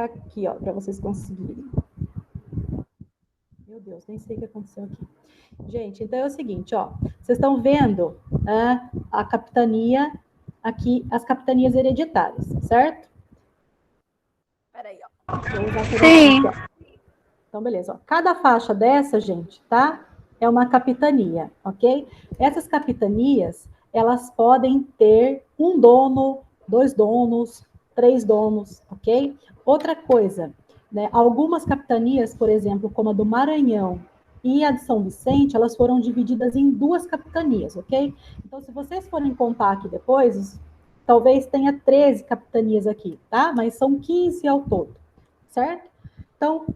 aqui, ó, para vocês conseguirem. Meu Deus, nem sei o que aconteceu aqui. Gente, então é o seguinte, ó. Vocês estão vendo, né, a capitania aqui, as capitanias hereditárias, certo? Peraí, ó. Vou usar Sim. aqui, ó. Então, beleza. Ó. Cada faixa dessa, gente, tá? É uma capitania, ok? Essas capitanias, elas podem ter um dono, 2 donos, 3 donos, ok? Outra coisa, né? Algumas capitanias, por exemplo, como a do Maranhão e a de São Vicente, elas foram divididas em 2 capitanias, ok? Então, se vocês forem contar aqui depois, talvez tenha 13 capitanias aqui, tá? Mas são 15 ao todo, certo? Então,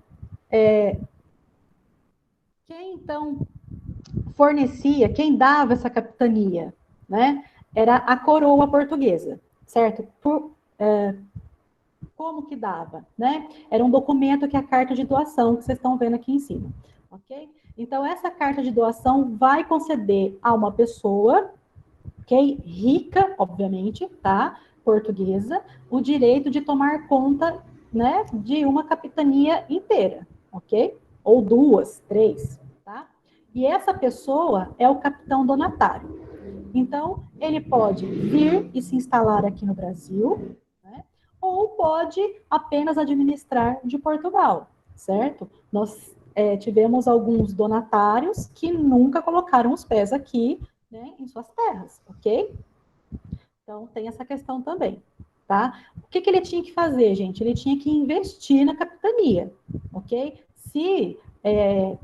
quem então fornecia, quem dava essa capitania, né? Era a coroa portuguesa, certo? Como que dava, né? Era um documento que é a carta de doação que vocês estão vendo aqui em cima, ok? Então essa carta de doação vai conceder a uma pessoa, ok? Rica, obviamente, tá? Portuguesa, o direito de tomar conta, né? De uma capitania inteira, ok? Ou 2, 3, tá? E essa pessoa é o capitão donatário. Então, ele pode vir e se instalar aqui no Brasil, né? Ou pode apenas administrar de Portugal, certo? Nós tivemos alguns donatários que nunca colocaram os pés aqui, né, em suas terras, ok? Então, tem essa questão também, tá? O que ele tinha que fazer, gente? Ele tinha que investir na capitania, ok? Se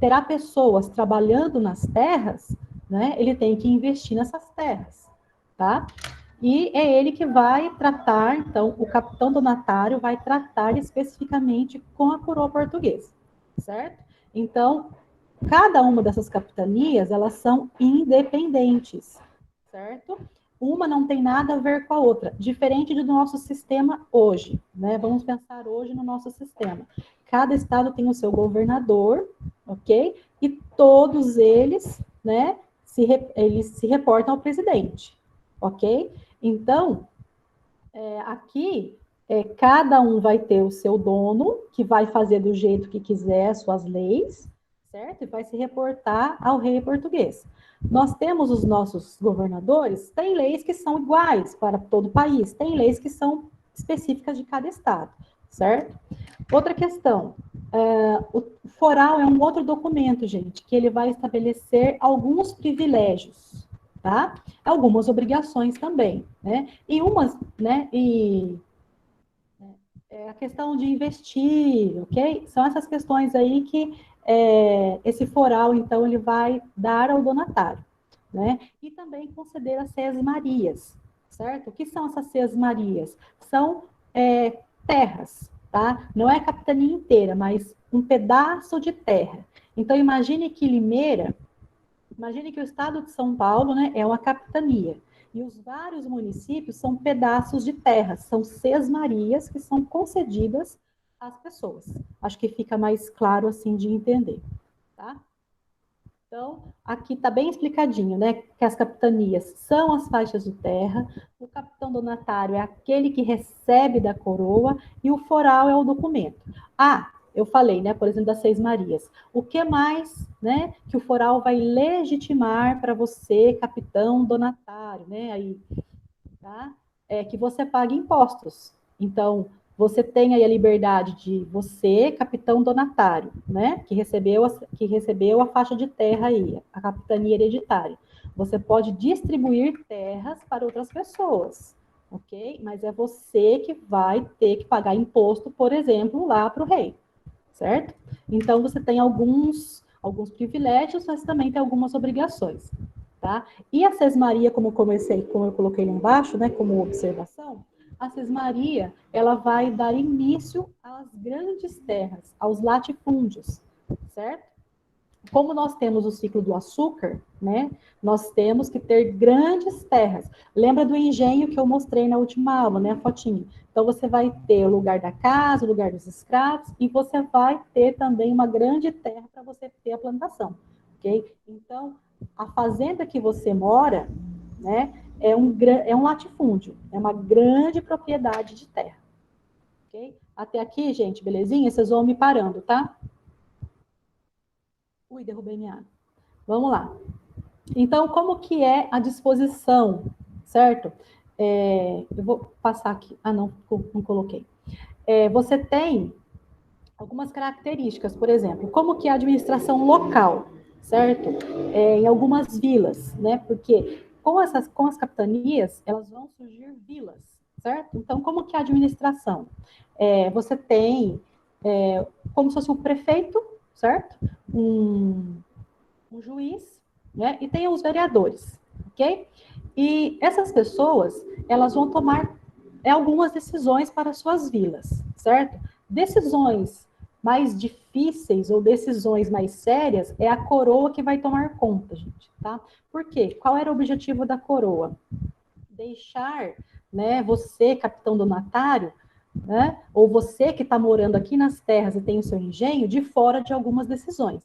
terá pessoas trabalhando nas terras, né, ele tem que investir nessas terras, tá? E é ele que vai tratar, então, o capitão donatário vai tratar especificamente com a coroa portuguesa, certo? Então, cada uma dessas capitanias, elas são independentes, certo? Uma não tem nada a ver com a outra, diferente do nosso sistema hoje, né? Vamos pensar hoje no nosso sistema. Cada estado tem o seu governador, ok? E todos eles, né, eles se reportam ao presidente, ok? Então, aqui, cada um vai ter o seu dono, que vai fazer do jeito que quiser suas leis, certo? E vai se reportar ao rei português. Nós temos os nossos governadores, tem leis que são iguais para todo o país, tem leis que são específicas de cada estado, certo? Outra questão, o foral é um outro documento, gente, que ele vai estabelecer alguns privilégios, tá? Algumas obrigações também, né? E umas, né? E a questão de investir, ok? São essas questões aí que esse foral, então, ele vai dar ao donatário, né? E também conceder as sesmarias, certo? O que são essas sesmarias? São terras, tá? Não é a capitania inteira, mas um pedaço de terra. Então, imagine que Limeira, imagine que o estado de São Paulo, né, é uma capitania. E os vários municípios são pedaços de terra, são sesmarias que são concedidas às pessoas. Acho que fica mais claro assim de entender, tá? Então, aqui está bem explicadinho, né? Que as capitanias são as faixas de terra, o capitão donatário é aquele que recebe da coroa e o foral é o documento. Ah, eu falei, né? Por exemplo, das Seis Marias. O que mais, né? Que o foral vai legitimar para você, capitão donatário, né? Aí, tá? É que você pague impostos. Então, você tem aí a liberdade de você, capitão donatário, né, que recebeu a faixa de terra aí, a capitania hereditária. Você pode distribuir terras para outras pessoas, ok? Mas é você que vai ter que pagar imposto, por exemplo, lá para o rei, certo? Então, você tem alguns privilégios, mas também tem algumas obrigações, tá? E a sesmaria, como eu coloquei lá embaixo, né, como observação, a sesmaria, ela vai dar início às grandes terras, aos latifúndios, certo? Como nós temos o ciclo do açúcar, né, nós temos que ter grandes terras. Lembra do engenho que eu mostrei na última aula, né, a fotinha? Então, você vai ter o lugar da casa, o lugar dos escravos, e você vai ter também uma grande terra para você ter a plantação, ok? Então, a fazenda que você mora, né, é um latifúndio, é uma grande propriedade de terra, ok? Até aqui, gente, belezinha? Vocês vão me parando, tá? Ui, derrubei minha água. Vamos lá. Então, como que é a disposição, certo? Eu vou passar aqui. Ah, não coloquei. Você tem algumas características, por exemplo, como que é a administração local, certo? Em algumas vilas, né? Porque com as capitanias, elas vão surgir vilas, certo? Então, como que é a administração? Você tem como se fosse um prefeito, certo? Um juiz, né? E tem os vereadores, ok? E essas pessoas, elas vão tomar algumas decisões para suas vilas, certo? Decisões mais difíceis ou decisões mais sérias é a coroa que vai tomar conta, gente, tá? Por quê? Qual era o objetivo da coroa? Deixar, né, você, capitão donatário, né, ou você que está morando aqui nas terras e tem o seu engenho, de fora de algumas decisões,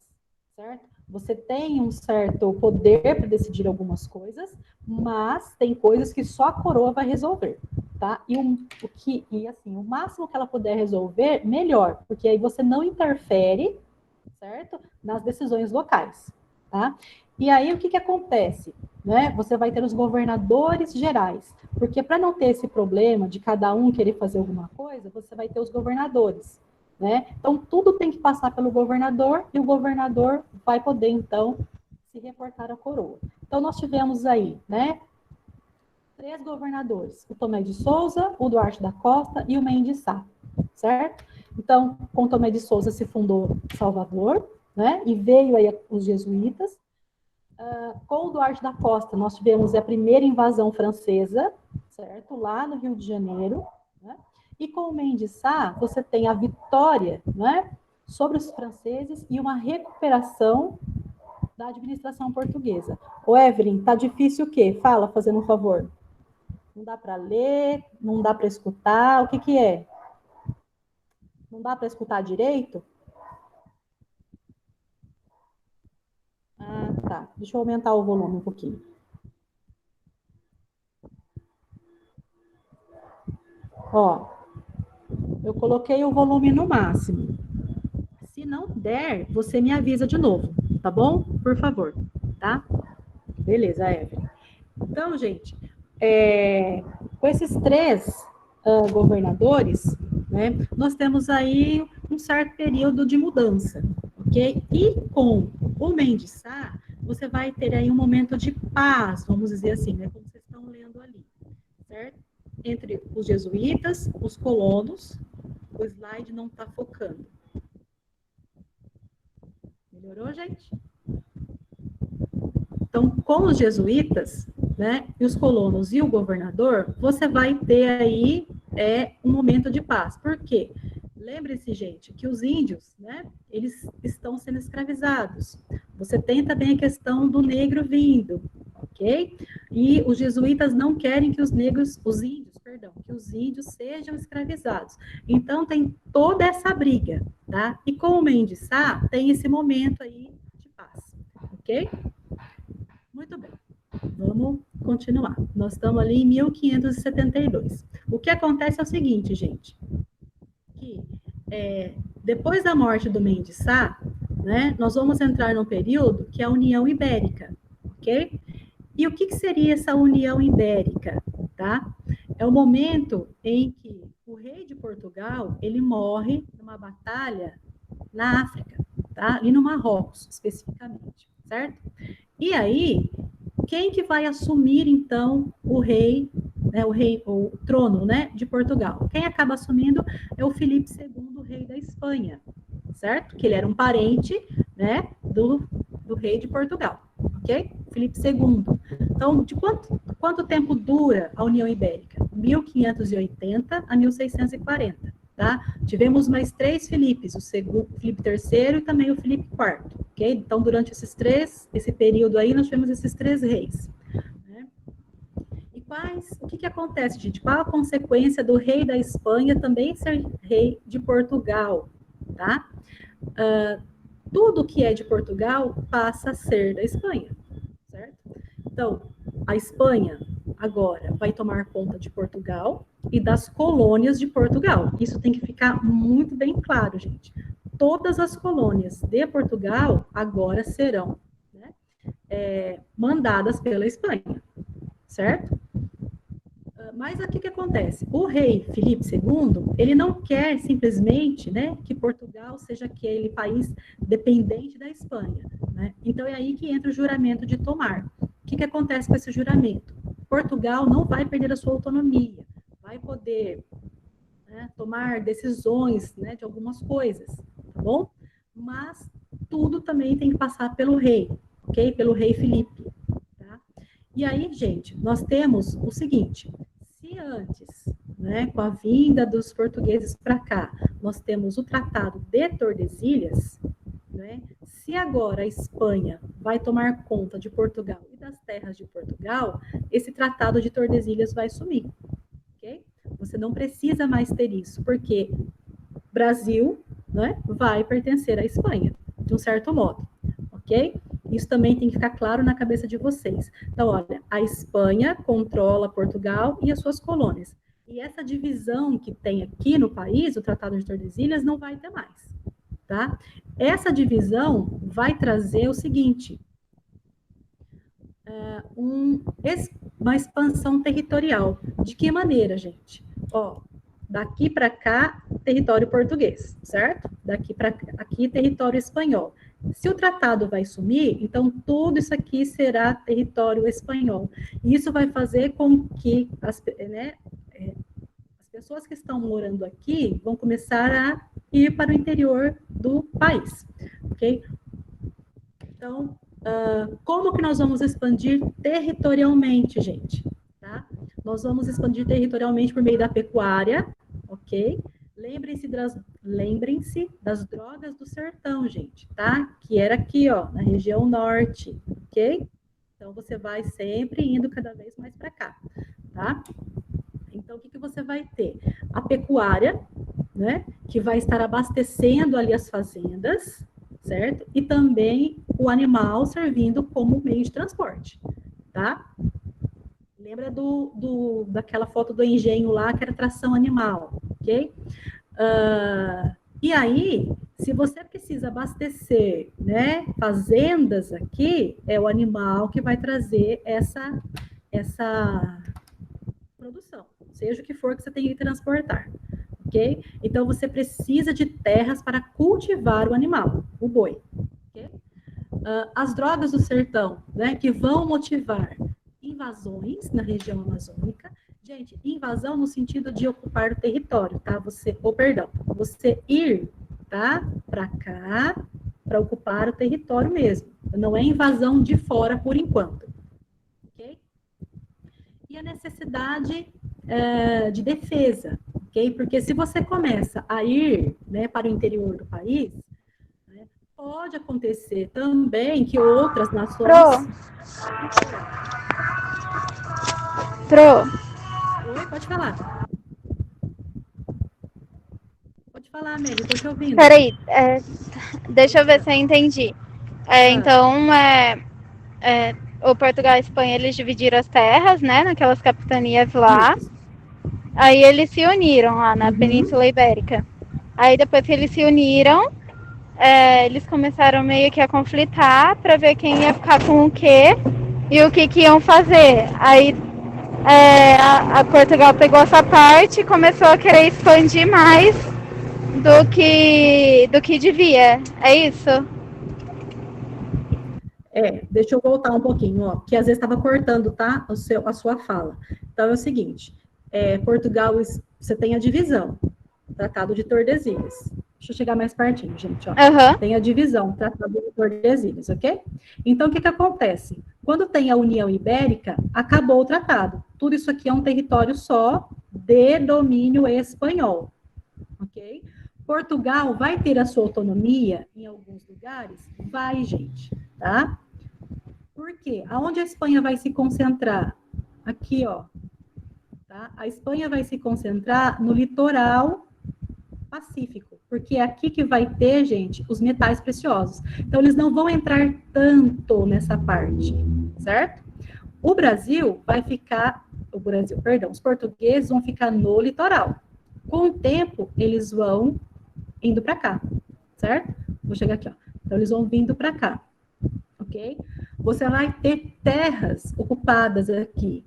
certo? Você tem um certo poder para decidir algumas coisas, mas tem coisas que só a coroa vai resolver, tá? E o máximo que ela puder resolver, melhor, porque aí você não interfere, certo? Nas decisões locais, tá? E aí o que acontece? Né? Você vai ter os governadores gerais, porque para não ter esse problema de cada um querer fazer alguma coisa, você vai ter os governadores, né? Então tudo tem que passar pelo governador e o governador vai poder então se reportar à coroa. Então nós tivemos aí, né, 3 governadores, o Tomé de Souza, o Duarte da Costa e o Mendes Sá, certo? Então, com Tomé de Souza se fundou Salvador, né? E veio aí os jesuítas. Com o Duarte da Costa, nós tivemos a primeira invasão francesa, certo? Lá no Rio de Janeiro, né? E com o Mendes Sá, você tem a vitória, né, sobre os franceses e uma recuperação da administração portuguesa. Ô, Evelyn, tá difícil o quê? Fala, fazendo um favor. Não dá para ler, não dá para escutar, o que que é? Não dá para escutar direito? Ah, tá. Deixa eu aumentar o volume um pouquinho. Ó, eu coloquei o volume no máximo. Se não der, você me avisa de novo, tá bom? Por favor, tá? Beleza, Evelyn. Então, gente, com esses 3 governadores, né, nós temos aí um certo período de mudança, ok? E com o Mendes Sá, você vai ter aí um momento de paz, vamos dizer assim, né, como vocês estão lendo ali, certo? Entre os jesuítas, os colonos, o slide não está focando. Melhorou, gente? Então, com os jesuítas, né, e os colonos e o governador, você vai ter aí um momento de paz. Por quê? Lembre-se, gente, que os índios, né, eles estão sendo escravizados. Você tem também a questão do negro vindo, ok? E os jesuítas não querem que os índios sejam escravizados. Então, tem toda essa briga, tá? E com o Mendes Sá, tem esse momento aí de paz, ok? Muito bem, vamos continuar. Nós estamos ali em 1572. O que acontece é o seguinte, gente, que depois da morte do Mendes Sá, né, nós vamos entrar num período que é a União Ibérica, ok? E o que seria essa União Ibérica, tá? É o momento em que o rei de Portugal, ele morre numa batalha na África, tá? Ali no Marrocos, especificamente, certo? E aí, quem que vai assumir, então, o trono, né, de Portugal? Quem acaba assumindo é o Filipe II, rei da Espanha, certo? Que ele era um parente, né, do rei de Portugal, ok? Filipe II. Então, de quanto tempo dura a União Ibérica? 1580 a 1640. Tá? Tivemos mais 3 Filipes, o Filipe III e também o Filipe IV, ok? Então, durante esse período aí, nós tivemos esses 3 reis. Né? E o que acontece, gente? Qual a consequência do rei da Espanha também ser rei de Portugal, tá? Tudo que é de Portugal passa a ser da Espanha, certo? Então, a Espanha, agora vai tomar conta de Portugal e das colônias de Portugal. Isso tem que ficar muito bem claro, gente. Todas as colônias de Portugal agora serão, né, mandadas pela Espanha, certo? Mas aqui que acontece? O rei Filipe II, ele não quer simplesmente, né, que Portugal seja aquele país dependente da Espanha, né? Então é aí que entra o juramento de Tomar. O que acontece com esse juramento? Portugal não vai perder a sua autonomia, vai poder, né, tomar decisões, né, de algumas coisas, tá bom? Mas tudo também tem que passar pelo rei, ok? Pelo rei Filipe, tá? E aí, gente, nós temos o seguinte: se antes, né, com a vinda dos portugueses para cá, nós temos o Tratado de Tordesilhas, né? Se agora a Espanha vai tomar conta de Portugal e das terras de Portugal, esse Tratado de Tordesilhas vai sumir, ok? Você não precisa mais ter isso, porque Brasil, né, vai pertencer à Espanha, de um certo modo, ok? Isso também tem que ficar claro na cabeça de vocês. Então, olha, a Espanha controla Portugal e as suas colônias. E essa divisão que tem aqui no país, o Tratado de Tordesilhas, não vai ter mais, tá? Essa divisão vai trazer o seguinte: uma expansão territorial. De que maneira, gente? Ó, daqui para cá, território português, certo? Daqui para aqui, território espanhol. Se o tratado vai sumir, então tudo isso aqui será território espanhol. E isso vai fazer com que as pessoas que estão morando aqui vão começar a ir para o interior do país, ok? Então, como que nós vamos expandir territorialmente, gente? Tá? Nós vamos expandir territorialmente por meio da pecuária, ok? Lembrem-se das drogas do sertão, gente, tá? Que era aqui, ó, na região norte, ok? Então, você vai sempre indo cada vez mais para cá, tá? Então, o que você vai ter? A pecuária, né? Que vai estar abastecendo ali as fazendas, certo? E também o animal servindo como meio de transporte, tá? Lembra daquela foto do engenho lá, que era tração animal, ok? E aí, se você precisa abastecer, né, fazendas aqui, é o animal que vai trazer essa produção, seja o que for que você tem que transportar, ok? Então, você precisa de terras para cultivar o animal, o boi, ok? As drogas do sertão, né, que vão motivar invasões na região amazônica. Gente, invasão no sentido de ocupar o território, tá? Você ir, tá, para cá, para ocupar o território mesmo. Não é invasão de fora por enquanto, ok? E a necessidade de defesa, ok? Porque se você começa a ir, né, para o interior do país, né, pode acontecer também que outras nações... Oi, pode falar. Pode falar, Amélia, estou te ouvindo. Peraí, deixa eu ver se eu entendi. Então, o Portugal e a Espanha, eles dividiram as terras, né, naquelas capitanias lá. Isso. Aí eles se uniram lá na Península Ibérica. Aí depois que eles se uniram, eles começaram meio que a conflitar para ver quem ia ficar com o quê e o que iam fazer. Aí a Portugal pegou essa parte e começou a querer expandir mais do que devia. É isso? Deixa eu voltar um pouquinho, ó, que às vezes estava cortando, tá? A sua fala. Então é o seguinte: Portugal, você tem a divisão, Tratado de Tordesilhas. Deixa eu chegar mais pertinho, gente, ó. Tem a divisão, Tratado de Tordesilhas, ok? Então, o que acontece? Quando tem a União Ibérica, acabou o tratado. Tudo isso aqui é um território só de domínio espanhol, ok? Portugal vai ter a sua autonomia em alguns lugares? Vai, gente, tá? Por quê? Aonde a Espanha vai se concentrar? Aqui, ó. Tá? A Espanha vai se concentrar no litoral pacífico, porque é aqui que vai ter, gente, os metais preciosos. Então, eles não vão entrar tanto nessa parte, certo? O Brasil vai ficar perdão, os portugueses vão ficar no litoral. Com o tempo, eles vão indo para cá, certo? Vou chegar aqui, ó. Então, eles vão vindo para cá, ok? Você vai ter terras ocupadas aqui.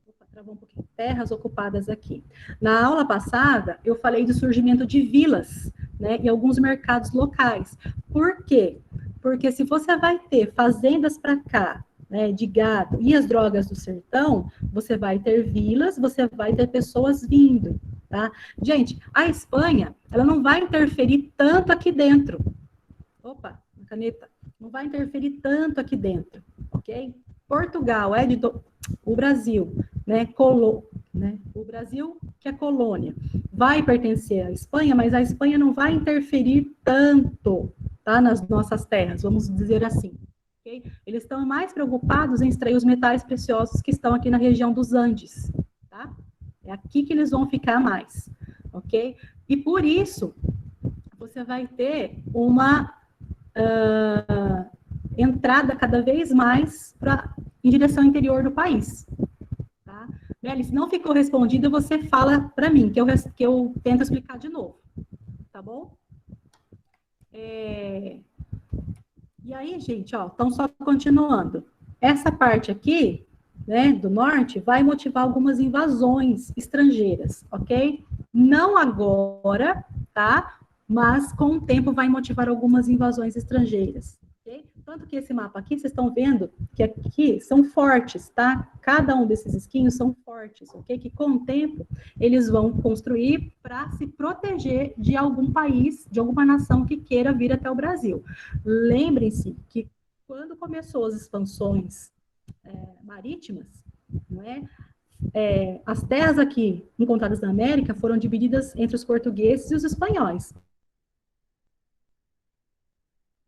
Opa, travou um pouquinho. Terras ocupadas aqui. Na aula passada, eu falei do surgimento de vilas, né? E alguns mercados locais. Por quê? Porque se você vai ter fazendas para cá, né, de gado e as drogas do sertão, você vai ter vilas, você vai ter pessoas vindo, tá? Gente, a Espanha, ela não vai interferir tanto aqui dentro. Opa, uma caneta. Não vai interferir tanto aqui dentro, ok? Portugal o Brasil, né? O Brasil, que é colônia, vai pertencer à Espanha, mas a Espanha não vai interferir tanto, tá? Nas nossas terras, vamos dizer assim. Okay? Eles estão mais preocupados em extrair os metais preciosos que estão aqui na região dos Andes, tá? É aqui que eles vão ficar mais, ok? E por isso, você vai ter uma entrada cada vez mais em direção ao interior do país. Tá? Meli, se não ficou respondido, você fala para mim, que eu tento explicar de novo. Tá bom? E aí, gente, ó, então só continuando. Essa parte aqui, né, do norte, vai motivar algumas invasões estrangeiras, ok? Não agora, tá? Mas com o tempo vai motivar algumas invasões estrangeiras. Okay? Tanto que esse mapa aqui, vocês estão vendo que aqui são fortes, tá? Cada um desses esquinhos são fortes, ok? Que com o tempo eles vão construir para se proteger de algum país, de alguma nação que queira vir até o Brasil. Lembrem-se que quando começou as expansões marítimas, não é? As terras aqui encontradas na América foram divididas entre os portugueses e os espanhóis.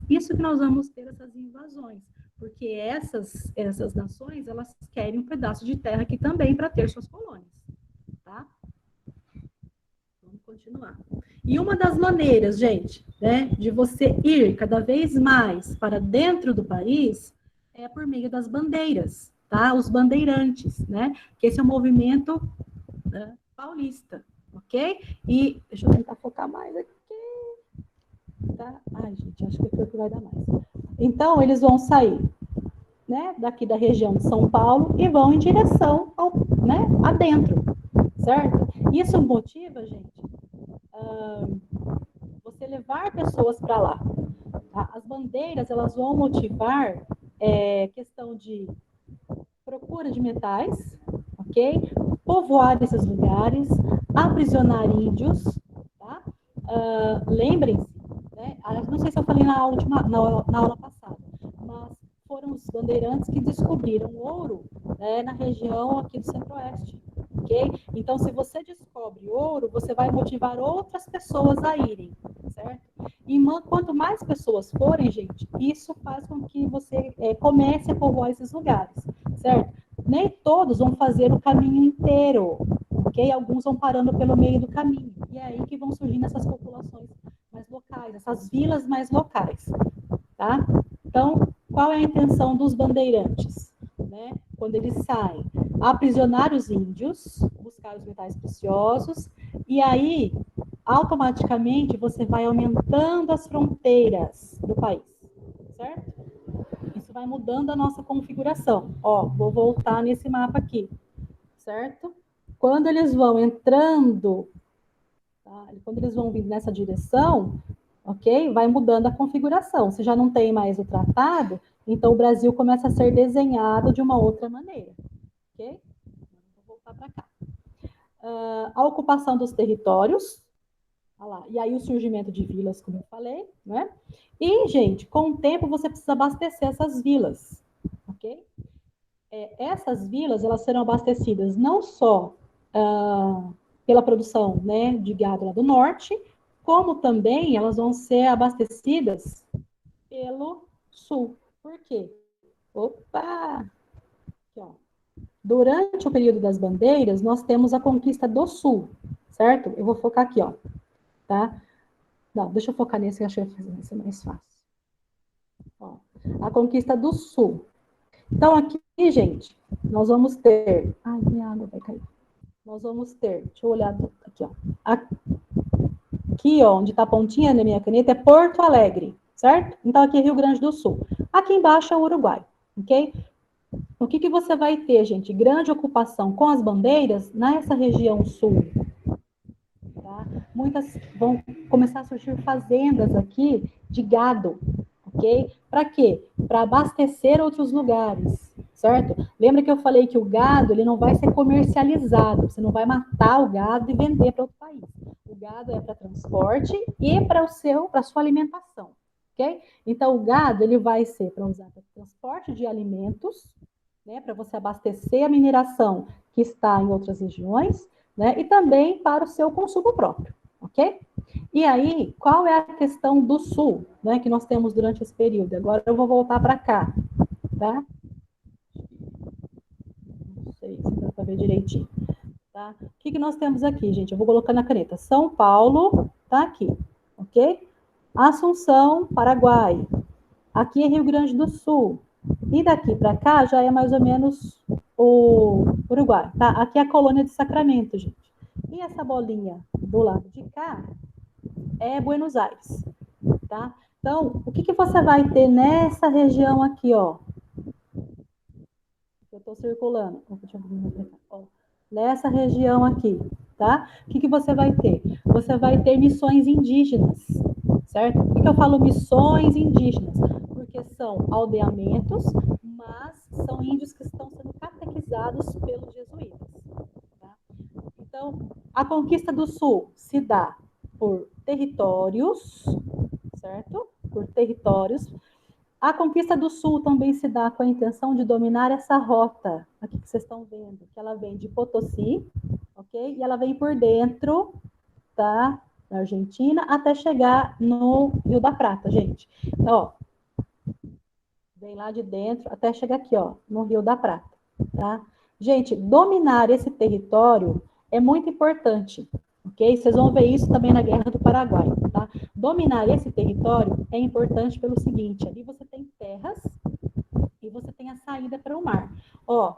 Isso que nós vamos ter essas invasões, porque essas nações, elas querem um pedaço de terra aqui também para ter suas colônias, tá? Vamos continuar. E uma das maneiras, gente, né, de você ir cada vez mais para dentro do país é por meio das bandeiras, tá? Os bandeirantes, né? Que esse é um movimento paulista, ok? E deixa eu tentar focar mais aqui. Tá? Ai, gente, acho que aqui vai dar mais. Então, eles vão sair, né, daqui da região de São Paulo e vão em direção né, adentro, certo? Isso motiva, gente, você levar pessoas para lá. Tá? As bandeiras, elas vão motivar questão de procura de metais, ok? Povoar esses lugares, aprisionar índios, tá? Lembrem-se, né? Não sei se eu falei na aula passada, mas foram os bandeirantes que descobriram ouro, né, na região aqui do Centro-Oeste, ok? Então, se você descobre ouro, você vai motivar outras pessoas a irem, certo? E quanto mais pessoas forem, gente, isso faz com que você comece a povoar esses lugares, certo? Nem todos vão fazer o caminho inteiro, ok? Alguns vão parando pelo meio do caminho. E é aí que vão surgindo essas populações mais locais, essas vilas mais locais, tá? Então, qual é a intenção dos bandeirantes, né? Quando eles saem, aprisionar os índios, buscar os metais preciosos, e aí, automaticamente, você vai aumentando as fronteiras do país, certo? Isso vai mudando a nossa configuração. Ó, vou voltar nesse mapa aqui, certo? Quando eles vão entrando, tá? Quando eles vão vindo nessa direção, ok? Vai mudando a configuração. Se já não tem mais o tratado, então o Brasil começa a ser desenhado de uma outra maneira, ok? Vou voltar para cá. A ocupação dos territórios, olha lá, e aí o surgimento de vilas, como eu falei, né? E, gente, com o tempo você precisa abastecer essas vilas, ok? Essas vilas, elas serão abastecidas não só pela produção, né, de gado lá do norte, como também elas vão ser abastecidas pelo sul. Por quê? Opa! Aqui, ó. Durante o período das bandeiras, nós temos a conquista do sul, certo? Eu vou focar aqui, ó, tá? Não, deixa eu focar nesse, acho que vai ser mais fácil. Ó, a conquista do sul. Então, aqui, gente, nós vamos ter... Ai, minha água vai cair. Nós vamos ter... Deixa eu olhar aqui, ó. Aqui, ó, onde está a pontinha da minha caneta, é Porto Alegre, certo? Então, aqui é Rio Grande do Sul. Aqui embaixo é o Uruguai, ok? O que, que você vai ter, gente? Grande ocupação com as bandeiras nessa região sul. Tá? Muitas vão começar a surgir fazendas aqui de gado, ok? Para quê? Para abastecer outros lugares, certo? Lembra que eu falei que o gado ele não vai ser comercializado, você não vai matar o gado e vender para outro país. O gado é para transporte e para a sua alimentação, ok? Então o gado ele vai ser para usar para transporte de alimentos, né? Para você abastecer a mineração que está em outras regiões, né? E também para o seu consumo próprio, ok? E aí, qual é a questão do sul, né, que nós temos durante esse período? Agora eu vou voltar para cá, tá? Não sei se dá para ver direitinho, tá? O que, que nós temos aqui, gente? Eu vou colocar na caneta. São Paulo, tá aqui, ok? Assunção, Paraguai. Aqui é Rio Grande do Sul. E daqui para cá já é mais ou menos o Uruguai, tá? Aqui é a colônia de Sacramento, gente. E essa bolinha do lado de cá é Buenos Aires, tá? Então, o que, que você vai ter nessa região aqui, ó? Eu estou circulando. Ó, nessa região aqui, tá? O que, que você vai ter? Você vai ter missões indígenas, certo? Por que eu falo missões indígenas? Porque são aldeamentos, mas são índios que estão sendo catequizados pelos jesuítas, tá? Então, a conquista do Sul se dá por territórios, certo? Por territórios. A conquista do Sul também se dá com a intenção de dominar essa rota, aqui que vocês estão vendo, que ela vem de Potosí, ok? E ela vem por dentro, tá? Da Argentina, até chegar no Rio da Prata, gente. Então, ó, vem lá de dentro até chegar aqui, ó, no Rio da Prata, tá? Gente, dominar esse território é muito importante, ok? Vocês vão ver isso também na Guerra do Paraguai, tá? Dominar esse território é importante pelo seguinte, ali você tem terras e você tem a saída para o mar. Ó,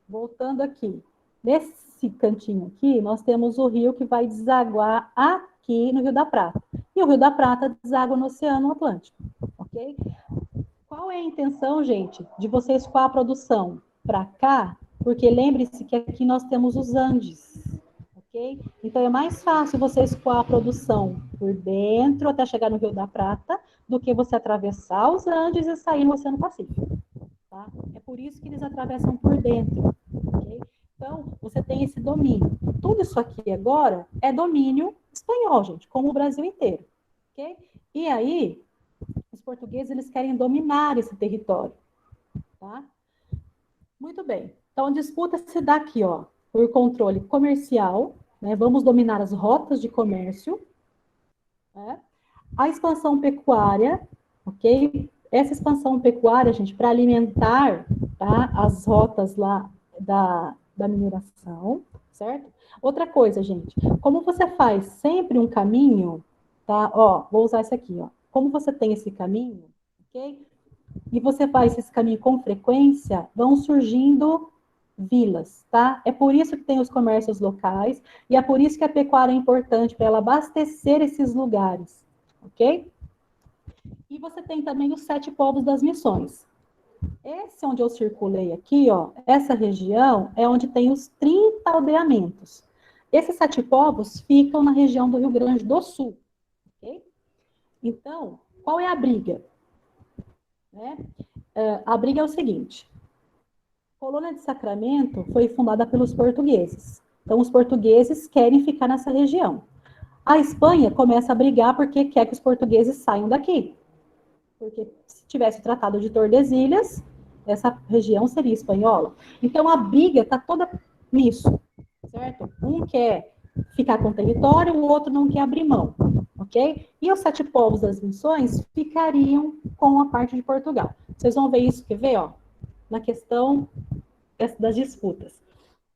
voltando aqui, nesse cantinho aqui, nós temos o rio que vai desaguar aqui no Rio da Prata. E o Rio da Prata deságua no Oceano Atlântico, ok? Qual é a intenção, gente, de você escoar a produção para cá? Porque lembre-se que aqui nós temos os Andes, ok? Então é mais fácil você escoar a produção por dentro até chegar no Rio da Prata do que você atravessar os Andes e sair no Oceano Pacífico, tá? É por isso que eles atravessam por dentro, ok? Então, você tem esse domínio. Tudo isso aqui agora é domínio espanhol, gente, como o Brasil inteiro, ok? E aí, os portugueses eles querem dominar esse território, tá? Muito bem. Então a disputa se dá aqui, ó, por controle comercial, né? Vamos dominar as rotas de comércio, né? A expansão pecuária, ok? Essa expansão pecuária, gente, para alimentar, tá? As rotas lá da mineração, certo? Outra coisa, gente, como você faz sempre um caminho, tá? Ó, vou usar esse aqui, ó. Como você tem esse caminho, ok? E você faz esse caminho com frequência, vão surgindo vilas, tá? É por isso que tem os comércios locais e é por isso que a pecuária é importante para ela abastecer esses lugares, ok? E você tem também os 7 povos das missões. Esse onde eu circulei aqui, ó, essa região é onde tem os 30 aldeamentos. Esses 7 povos ficam na região do Rio Grande do Sul, ok? Então, qual é a briga? Né? A briga é o seguinte: a Colônia de Sacramento foi fundada pelos portugueses. Então, os portugueses querem ficar nessa região. A Espanha começa a brigar porque quer que os portugueses saiam daqui. Porque se tivesse o Tratado de Tordesilhas, essa região seria espanhola. Então, a briga está toda nisso, certo? Um quer ficar com o território, o outro não quer abrir mão, ok? E os 7 povos das missões ficariam com a parte de Portugal. Vocês vão ver isso, quer ver, ó? Na questão das disputas.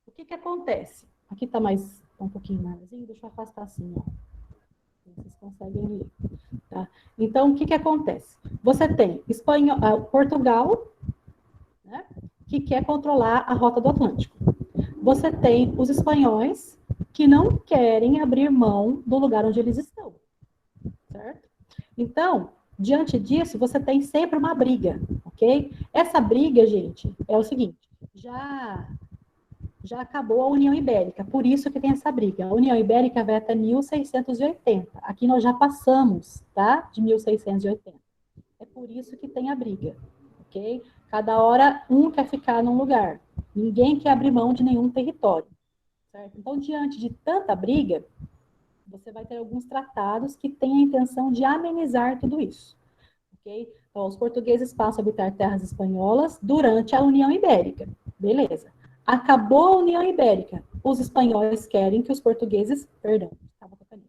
O que acontece? Aqui está mais, um pouquinho maiorzinho, deixa eu afastar assim, ó. Vocês conseguem ler. Tá? Então, o que acontece? Você tem Portugal, né? que quer controlar a rota do Atlântico. Você tem os espanhóis que não querem abrir mão do lugar onde eles estão, certo? Então, diante disso, você tem sempre uma briga, ok? Essa briga, gente, é o seguinte, já acabou a União Ibérica, por isso que tem essa briga. A União Ibérica vai até 1680. Aqui nós já passamos, tá? De 1680. É por isso que tem a briga, ok? Cada hora um quer ficar num lugar. Ninguém quer abrir mão de nenhum território, certo? Então, diante de tanta briga, você vai ter alguns tratados que têm a intenção de amenizar tudo isso, ok? Então, os portugueses passam a habitar terras espanholas durante a União Ibérica, beleza? Acabou a União Ibérica, os espanhóis querem que os portugueses, perdão, estava tocando.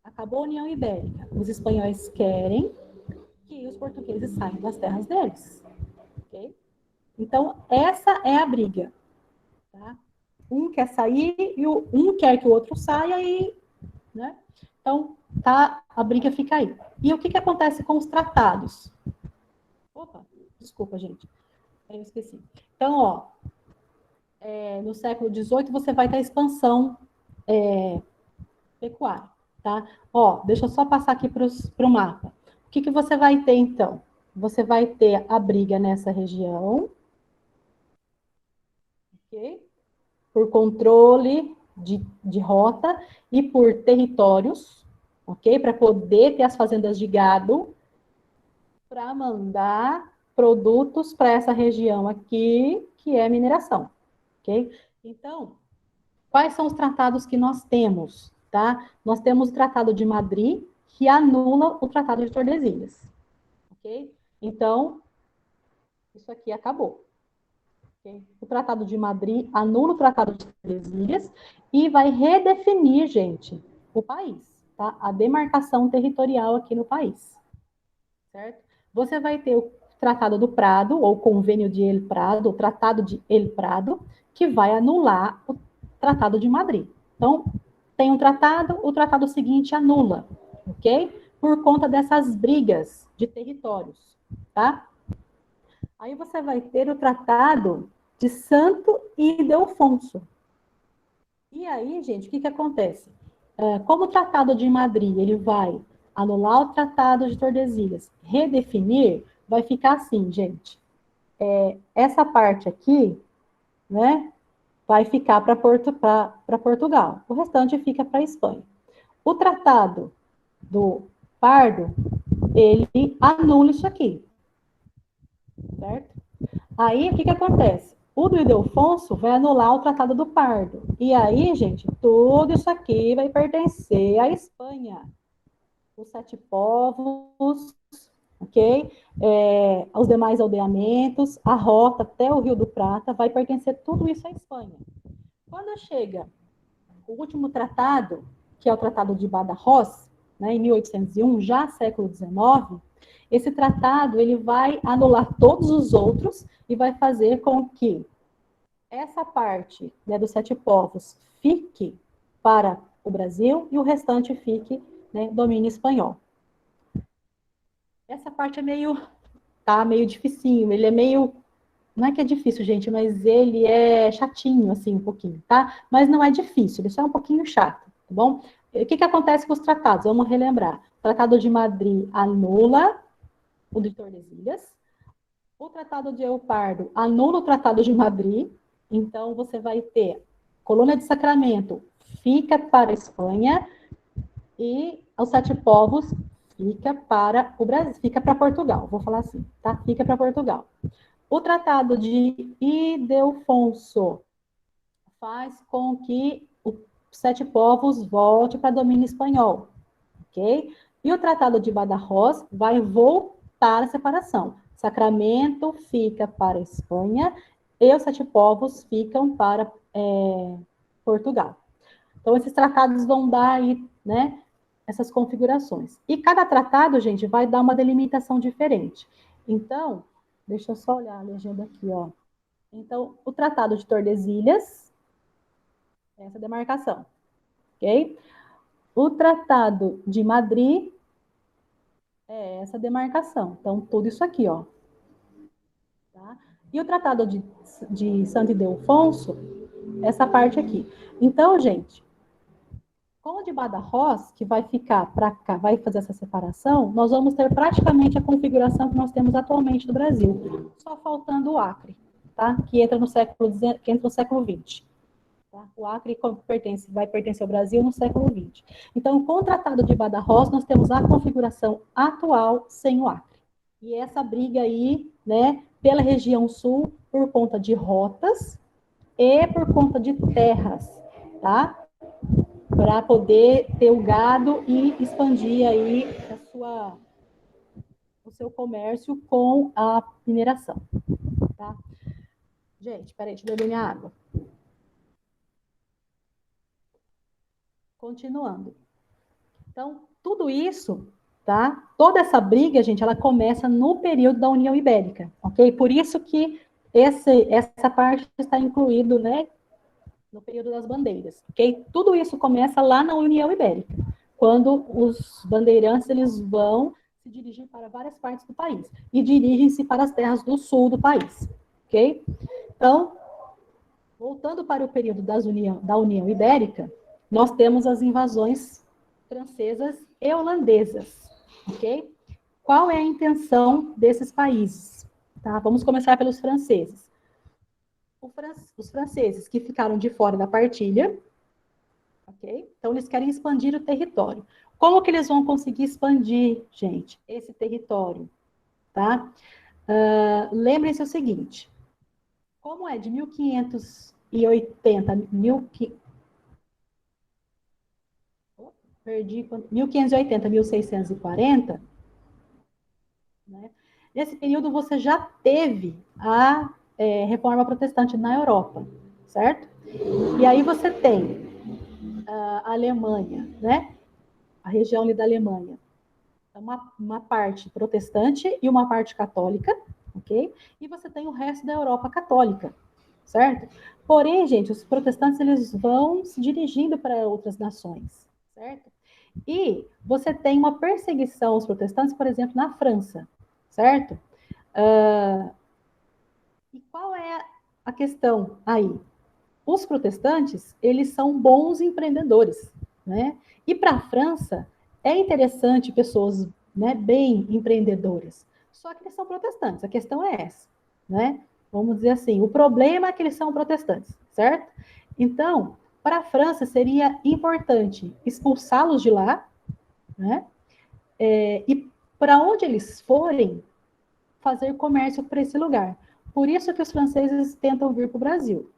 Acabou a União Ibérica, os espanhóis querem que os portugueses saiam das terras deles, ok? Então, essa é a briga, tá? Um quer sair e um quer que o outro saia e, né? Então, tá, a briga fica aí. E o que acontece com os tratados? Opa, desculpa, gente. Eu esqueci. Então, ó, no século XVIII você vai ter a expansão pecuária, tá? Ó, deixa eu só passar aqui para o mapa. O que você vai ter, então? Você vai ter a briga nessa região, ok? Por controle de rota e por territórios, ok? Para poder ter as fazendas de gado, para mandar produtos para essa região aqui, que é mineração, ok? Então, quais são os tratados que nós temos, tá? Nós temos o Tratado de Madrid, que anula o Tratado de Tordesilhas, ok? Então, isso aqui acabou. Okay? O Tratado de Madrid anula o Tratado de Tordesilhas e vai redefinir, gente, o país, tá? A demarcação territorial aqui no país, certo? Você vai ter o Tratado do Prado, ou Convênio de El Prado, o Tratado de El Prado, que vai anular o Tratado de Madrid. Então, tem um tratado, o tratado seguinte anula, ok? Por conta dessas brigas de territórios, tá? Aí você vai ter o Tratado de Santo Ildefonso. E aí, gente, o que acontece? Como o Tratado de Madrid ele vai anular o Tratado de Tordesilhas, redefinir, vai ficar assim, gente. Essa parte aqui, né, vai ficar para Portugal. O restante fica para a Espanha. O Tratado do Pardo, ele anula isso aqui, certo? Aí, o que acontece? O do Ildefonso vai anular o Tratado do Pardo. E aí, gente, tudo isso aqui vai pertencer à Espanha. Os sete povos, ok? Os demais aldeamentos, a rota até o Rio do Prata, vai pertencer tudo isso à Espanha. Quando chega o último tratado, que é o Tratado de Badajoz, né, em 1801, já século XIX, esse tratado ele vai anular todos os outros e vai fazer com que essa parte, né, dos sete povos fique para o Brasil e o restante fique, né, domínio espanhol. Essa parte é meio dificinho, ele é meio, não é que é difícil, gente, mas ele é chatinho, assim, um pouquinho, tá? Mas não é difícil, ele só é um pouquinho chato, tá bom? O que acontece com os tratados? Vamos relembrar. O Tratado de Madrid anula o de Tordesilhas. O Tratado de El Pardo anula o Tratado de Madrid. Então, você vai ter Colônia de Sacramento fica para a Espanha e os sete povos fica para o Brasil, fica para Portugal, vou falar assim, tá? Fica para Portugal. O Tratado de Ildefonso faz com que os sete povos volte para domínio espanhol, ok? E o Tratado de Badajoz vai voltar à separação. Sacramento fica para a Espanha e os sete povos ficam para Portugal. Então, esses tratados vão dar aí, né, essas configurações. E cada tratado, gente, vai dar uma delimitação diferente. Então, deixa eu só olhar a legenda aqui, ó. Então, o Tratado de Tordesilhas, essa demarcação, ok? O Tratado de Madrid é essa demarcação. Então, tudo isso aqui, ó. Tá? E o Tratado de Santo Ildefonso, essa parte aqui. Então, gente, com o de Badajoz, que vai ficar para cá, vai fazer essa separação, nós vamos ter praticamente a configuração que nós temos atualmente no Brasil, só faltando o Acre, tá? Que entra no século XX. Tá? O Acre vai pertencer ao Brasil no século XX. Então, com o Tratado de Badajoz, nós temos a configuração atual sem o Acre. E essa briga aí, né, pela região sul, por conta de rotas e por conta de terras, tá? Para poder ter o gado e expandir aí o seu comércio com a mineração, tá? Gente, peraí, deixa eu beber minha água. Continuando. Então, tudo isso, tá? Toda essa briga, gente, ela começa no período da União Ibérica, ok? Por isso que essa parte está incluído, né, no período das bandeiras, ok? Tudo isso começa lá na União Ibérica, quando os bandeirantes eles vão se dirigir para várias partes do país e dirigem-se para as terras do sul do país, ok? Então, voltando para o período da União Ibérica, nós temos as invasões francesas e holandesas, ok? Qual é a intenção desses países? Tá? Vamos começar pelos franceses. Os franceses que ficaram de fora da partilha, ok? Então, eles querem expandir o território. Como que eles vão conseguir expandir, gente, esse território? Tá? Lembrem-se o seguinte, como é de 1580, 1580, 1640, né? Nesse período você já teve a reforma protestante na Europa, certo? E aí você tem a Alemanha, né? A região ali da Alemanha, uma parte protestante e uma parte católica, ok? E você tem o resto da Europa católica, certo? Porém, gente, os protestantes eles vão se dirigindo para outras nações, certo? E você tem uma perseguição aos protestantes, por exemplo, na França, certo? E qual é a questão aí? Os protestantes, eles são bons empreendedores, né? E para a França, é interessante pessoas, né, bem empreendedoras. Só que eles são protestantes, a questão é essa, né? Vamos dizer assim, o problema é que eles são protestantes, certo? Então, para a França, seria importante expulsá-los de lá, né? E para onde eles forem, fazer comércio para esse lugar. Por isso que os franceses tentam vir para o Brasil.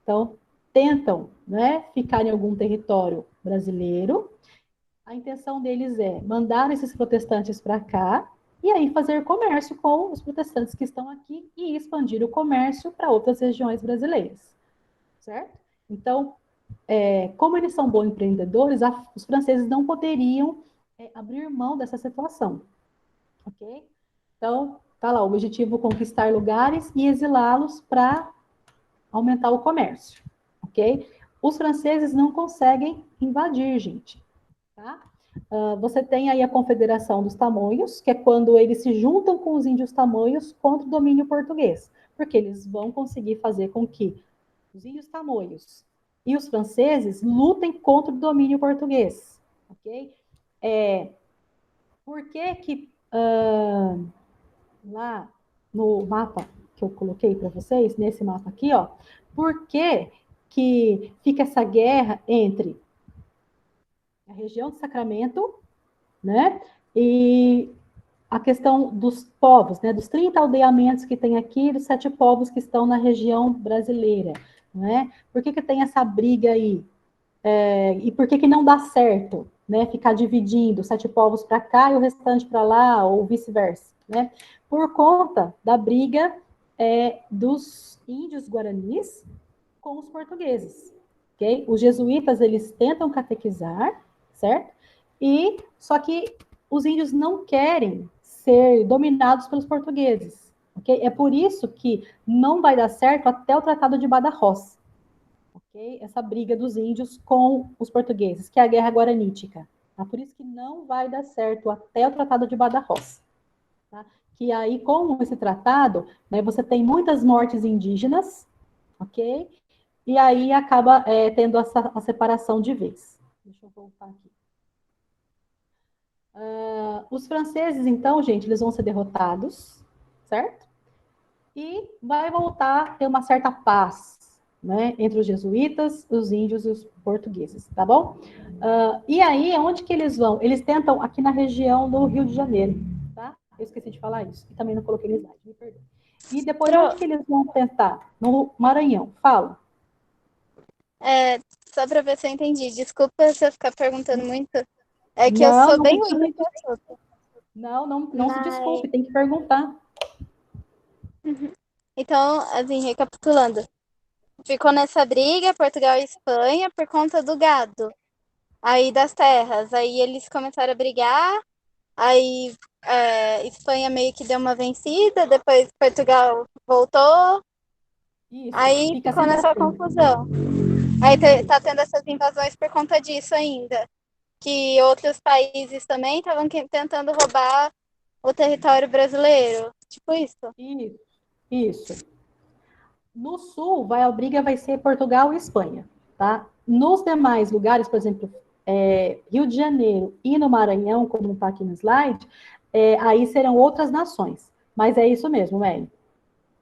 Então, tentam, né, ficar em algum território brasileiro. A intenção deles é mandar esses protestantes para cá e aí fazer comércio com os protestantes que estão aqui e expandir o comércio para outras regiões brasileiras, certo? Então, como eles são bons empreendedores, os franceses não poderiam abrir mão dessa situação, ok? Então, tá lá, o objetivo é conquistar lugares e exilá-los para aumentar o comércio, ok? Os franceses não conseguem invadir, gente, tá? Você tem aí a Confederação dos Tamoios, que é quando eles se juntam com os índios tamoios contra o domínio português, porque eles vão conseguir fazer com que os índios tamoios e os franceses lutem contra o domínio português, ok? Por que que lá no mapa que eu coloquei para vocês, nesse mapa aqui, ó, por que que fica essa guerra entre a região de Sacramento, né, e a questão dos povos, né, dos 30 aldeamentos que tem aqui, dos 7 povos que estão na região brasileira, né? Por que que tem essa briga aí? E por que que não dá certo, né, ficar dividindo 7 povos para cá e o restante para lá, ou vice-versa, né? Por conta da briga dos índios guaranis com os portugueses, ok? Os jesuítas, eles tentam catequizar, certo? E, só que os índios não querem ser dominados pelos portugueses, ok? É por isso que não vai dar certo até o Tratado de Badajoz, ok? Essa briga dos índios com os portugueses, que é a Guerra Guaranítica. Tá? Por isso que não vai dar certo até o Tratado de Badajoz. tá? Que aí, com esse tratado, né, você tem muitas mortes indígenas, ok? E aí acaba tendo a separação de vez. Deixa eu voltar aqui. Os franceses, então, gente, eles vão ser derrotados, certo? E vai voltar a ter uma certa paz, né, entre os jesuítas, os índios e os portugueses, tá bom? E aí, onde que eles vão? Eles tentam aqui na região do Rio de Janeiro, tá? Eu esqueci de falar isso, e também não coloquei no slide, me perdoe. E depois, onde que eles vão tentar? No Maranhão, fala. Só para ver se eu entendi. Desculpa se eu ficar perguntando muito. É que eu Não, sou não bem precisa. ruim nesse assunto. Não se Mas, desculpe, tem que perguntar. então, assim, recapitulando. Ficou nessa briga Portugal e Espanha por conta do gado. Aí das terras. Aí eles começaram a brigar. Aí Espanha meio que deu uma vencida. Depois Portugal voltou. Isso, Aí fica ficou sempre nessa assim. confusão. Aí tá tendo essas invasões por conta disso ainda. Que outros países também estavam tentando roubar o território brasileiro. Tipo isso. Isso, isso. No sul, a briga vai ser Portugal e Espanha, tá? Nos demais lugares, por exemplo, Rio de Janeiro e no Maranhão, como não está aqui no slide, aí serão outras nações. Mas é isso mesmo, Meli.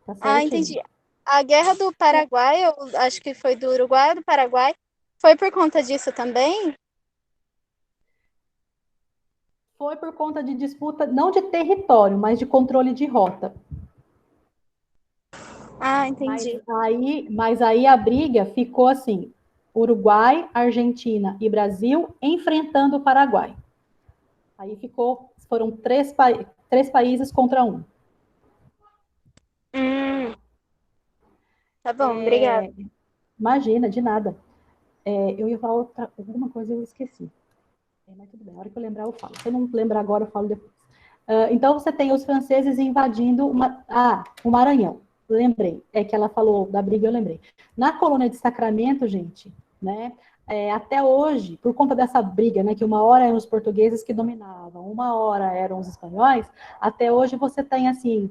Tá Ah, certinho. entendi. A guerra do Paraguai, eu acho que foi do Uruguai ou do Paraguai, foi por conta disso também? Foi por conta de disputa, não de território, mas de controle de rota. Ah, Mas entendi. aí a briga ficou assim: Uruguai, Argentina e Brasil enfrentando o Paraguai. Aí foram três países contra um. Hum, tá bom, obrigada. Imagina, de nada. Eu ia falar alguma coisa e eu esqueci. Mas tudo bem, a hora que eu lembrar eu falo. Se eu não lembrar agora, eu falo depois. Então você tem os franceses invadindo o Maranhão. Lembrei, é que ela falou da briga, eu lembrei. Na colônia de Sacramento, gente, né? Até hoje, por conta dessa briga, né, que uma hora eram os portugueses que dominavam, uma hora eram os espanhóis, até hoje você tem, assim,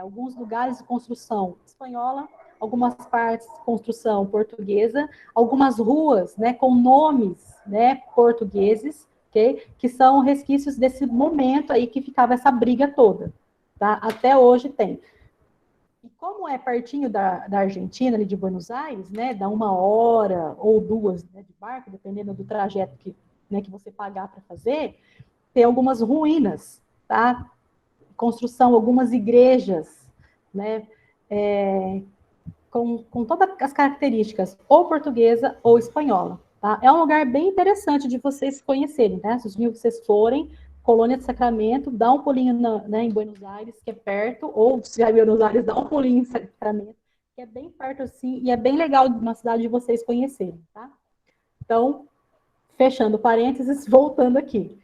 alguns lugares de construção espanhola, algumas partes de construção portuguesa, algumas ruas, né, com nomes, né, portugueses, okay? Que são resquícios desse momento aí que ficava essa briga toda, tá? Até hoje tem. E como é pertinho da Argentina, ali de Buenos Aires, né, dá uma hora ou duas, né, de barco, dependendo do trajeto que você pagar para fazer, tem algumas ruínas, tá? Construção, algumas igrejas, né, com todas as características, ou portuguesa ou espanhola. Tá? É um lugar bem interessante de vocês conhecerem, né? Se vocês forem, Colônia de Sacramento, dá um pulinho né, em Buenos Aires, que é perto, ou se é Buenos Aires, dá um pulinho em Sacramento, que é bem perto assim, e é bem legal uma cidade de vocês conhecerem, tá? Então, fechando parênteses, voltando aqui.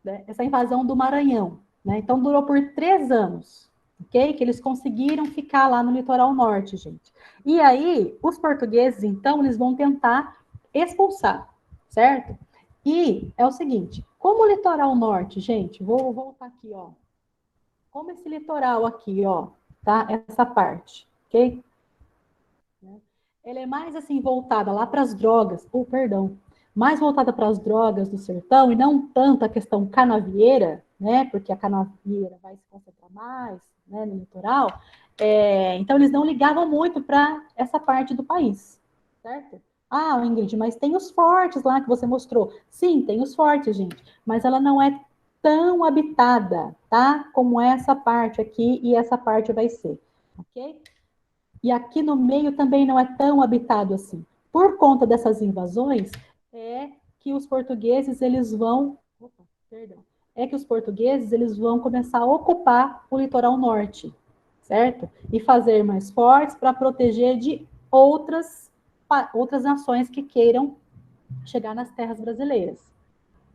Né? Essa invasão do Maranhão, né? Então, durou por 3 anos, ok? Que eles conseguiram ficar lá no litoral norte, gente. E aí, os portugueses, então, eles vão tentar expulsar, certo? E é o seguinte, como o litoral norte, gente, vou voltar aqui, ó. Como esse litoral aqui, ó, tá? Essa parte, ok? Ela é mais assim voltada lá para as drogas, perdão, mais voltada para as drogas do sertão e não tanto a questão canavieira, né? Porque a canavieira vai se concentrar mais, né, no litoral. Então eles não ligavam muito para essa parte do país, certo? Ah, Ingrid, mas tem os fortes lá que você mostrou. Sim, tem os fortes, gente, mas ela não é tão habitada, tá? Como essa parte aqui e essa parte vai ser, ok? E aqui no meio também não é tão habitado assim. Por conta dessas invasões, é que os portugueses eles vão, é que os portugueses eles vão começar a ocupar o litoral norte, certo? E fazer mais fortes para proteger de outras nações que queiram chegar nas terras brasileiras.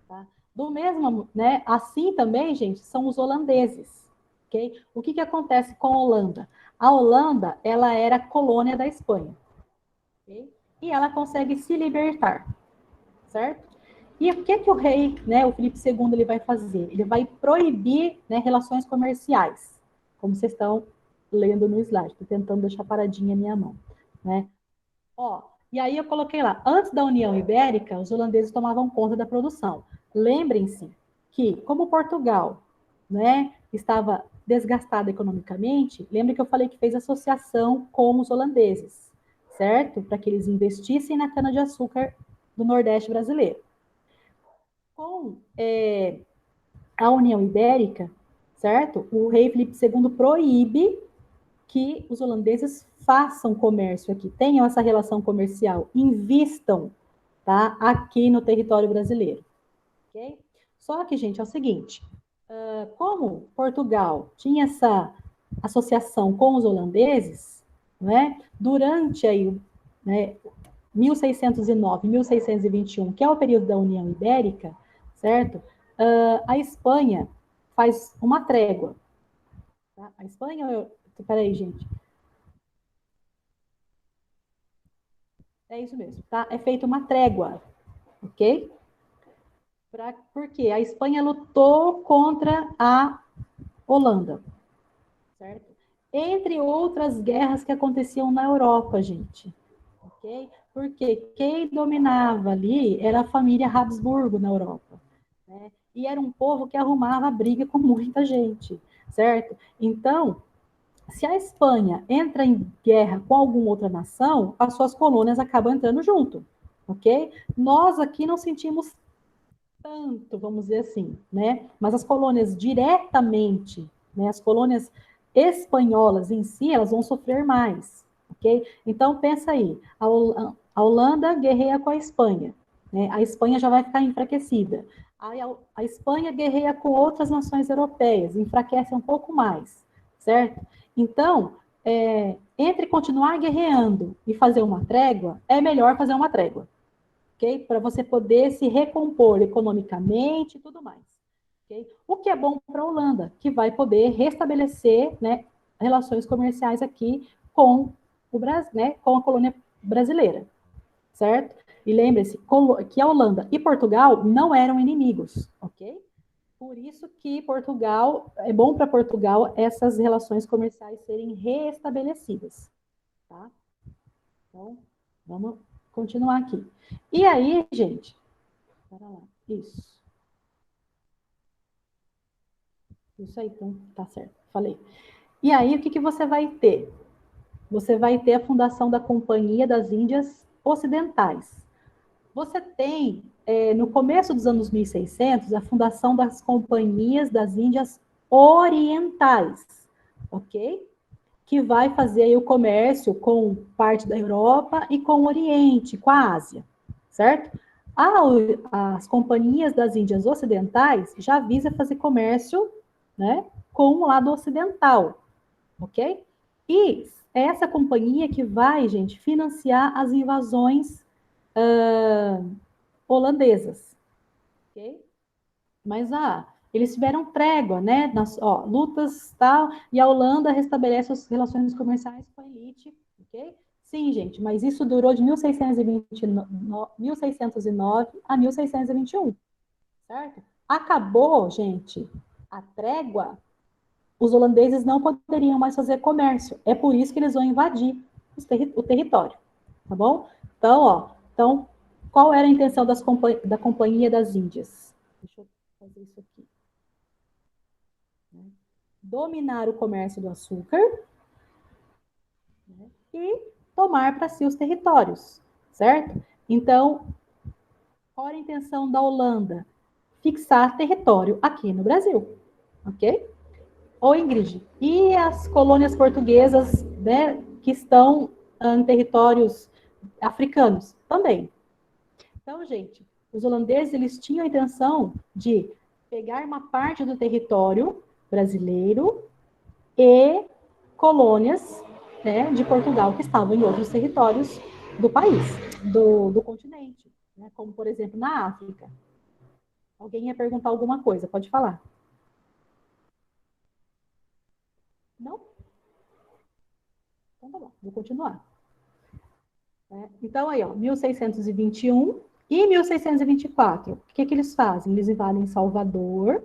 Tá? Do mesmo, né? Assim também, gente, são os holandeses. Okay? O que acontece com a Holanda? A Holanda, ela era colônia da Espanha. Okay? E ela consegue se libertar, certo? E o que o rei, né, o Felipe II, ele vai fazer? Ele vai proibir, né, relações comerciais, como vocês estão lendo no slide. Estou tentando deixar paradinha a minha mão, né? Ó, e aí eu coloquei lá, antes da União Ibérica, os holandeses tomavam conta da produção. Lembrem-se que, como Portugal, né, estava desgastado economicamente, lembra que eu falei que fez associação com os holandeses, certo? Para que eles investissem na cana-de-açúcar do Nordeste brasileiro. Com a União Ibérica, certo? O rei Felipe II proíbe que os holandeses façam comércio aqui, tenham essa relação comercial, invistam, tá, aqui no território brasileiro, ok? Só que, gente, é o seguinte, como Portugal tinha essa associação com os holandeses, né, durante aí, né, 1609, 1621, que é o período da União Ibérica, certo? A Espanha faz uma trégua. Tá? A Espanha, peraí, gente. É isso mesmo, tá? É feita uma trégua, ok? Porque a Espanha lutou contra a Holanda, certo? Entre outras guerras que aconteciam na Europa, gente, ok? Porque quem dominava ali era a família Habsburgo na Europa, né? E era um povo que arrumava briga com muita gente, certo? Então, se a Espanha entra em guerra com alguma outra nação, as suas colônias acabam entrando junto, ok? Nós aqui não sentimos tanto, vamos dizer assim, né? Mas as colônias diretamente, né? As colônias espanholas em si, elas vão sofrer mais, ok? Então pensa aí, a Holanda guerreia com a Espanha, né? A Espanha já vai ficar enfraquecida. Aí a Espanha guerreia com outras nações europeias, enfraquece um pouco mais, certo? Então, entre continuar guerreando e fazer uma trégua, é melhor fazer uma trégua, ok? Para você poder se recompor economicamente e tudo mais. Okay? O que é bom para a Holanda, que vai poder restabelecer, né, relações comerciais aqui com o Brasil, né, com a colônia brasileira, certo? E lembre-se que a Holanda e Portugal não eram inimigos, ok? Por isso que Portugal, é bom para Portugal essas relações comerciais serem restabelecidas, tá? Então, vamos continuar aqui. E aí, gente, para lá, isso. Isso aí, então, tá certo, falei. E aí, o que, que você vai ter? Você vai ter a fundação da Companhia das Índias Ocidentais. Você tem, no começo dos anos 1600, a fundação das Companhias das Índias Orientais, ok? Que vai fazer aí o comércio com parte da Europa e com o Oriente, com a Ásia, certo? As companhias das Índias Ocidentais já visa fazer comércio, né, com o lado ocidental, ok? E é essa companhia que vai, gente, financiar as invasões holandesas, ok? Mas, eles tiveram trégua, né? Lutas tal, e a Holanda restabelece as relações comerciais com a elite, ok? Sim, gente, mas isso durou de 1609 a 1621, certo? Acabou, gente, a trégua, os holandeses não poderiam mais fazer comércio. É por isso que eles vão invadir o território, tá bom? Então, qual era a intenção da Companhia das Índias? Deixa eu fazer isso aqui. Dominar o comércio do açúcar, né, e tomar para si os territórios, certo? Então, qual era a intenção da Holanda? Fixar território aqui no Brasil, ok? Ô, Ingrid, e as colônias portuguesas, né, que estão em territórios africanos? Também. Então, gente, os holandeses, eles tinham a intenção de pegar uma parte do território brasileiro e colônias, né, de Portugal que estavam em outros territórios do país, do continente, né, como, por exemplo, na África. Alguém ia perguntar alguma coisa, pode falar. Não? Então tá bom, vou continuar. Então aí, ó, 1621, E em 1624, o que eles fazem? Eles invadem Salvador